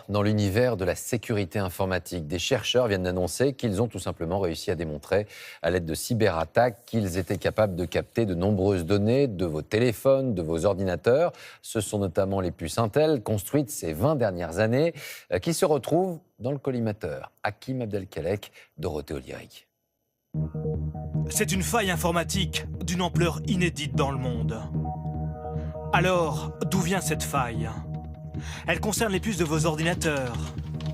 Dans l'univers de la sécurité informatique, des chercheurs viennent d'annoncer qu'ils ont tout simplement réussi à démontrer, à l'aide de cyberattaques, qu'ils étaient capables de capter de nombreuses données de vos téléphones, de vos ordinateurs. Ce sont notamment les puces Intel construites ces 20 dernières années qui se retrouvent dans le collimateur. Hakim Abdelkalek, Dorothée Olyric. C'est une faille informatique d'une ampleur inédite dans le monde. Alors, d'où vient cette faille ? Elle concerne les puces de vos ordinateurs,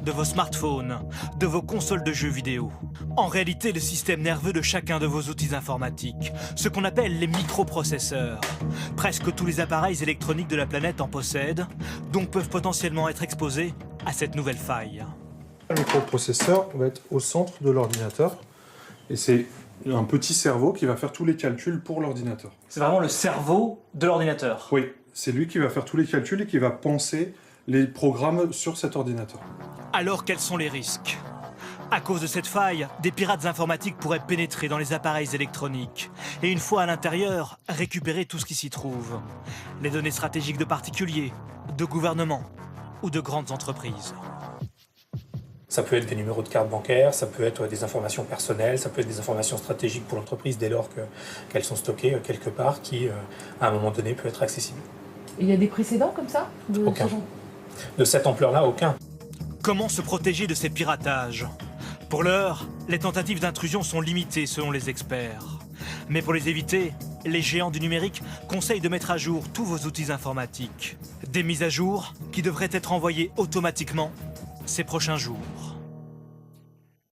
de vos smartphones, de vos consoles de jeux vidéo. En réalité, le système nerveux de chacun de vos outils informatiques, ce qu'on appelle les microprocesseurs. Presque tous les appareils électroniques de la planète en possèdent, donc peuvent potentiellement être exposés à cette nouvelle faille. Le microprocesseur va être au centre de l'ordinateur et c'est un petit cerveau qui va faire tous les calculs pour l'ordinateur. C'est vraiment le cerveau de l'ordinateur. Oui, c'est lui qui va faire tous les calculs et qui va penser les programmes sur cet ordinateur. Alors quels sont les risques ? À cause de cette faille, des pirates informatiques pourraient pénétrer dans les appareils électroniques et une fois à l'intérieur, récupérer tout ce qui s'y trouve. Les données stratégiques de particuliers, de gouvernements ou de grandes entreprises. Ça peut être des numéros de carte bancaire, ça peut être des informations personnelles, ça peut être des informations stratégiques pour l'entreprise dès lors qu'elles sont stockées quelque part qui, à un moment donné, peut être accessible. Il y a des précédents comme ça Aucun. De cette ampleur-là, aucun. Comment se protéger de ces piratages ? Pour l'heure, les tentatives d'intrusion sont limitées selon les experts. Mais pour les éviter, les géants du numérique conseillent de mettre à jour tous vos outils informatiques. Des mises à jour qui devraient être envoyées automatiquement ces prochains jours.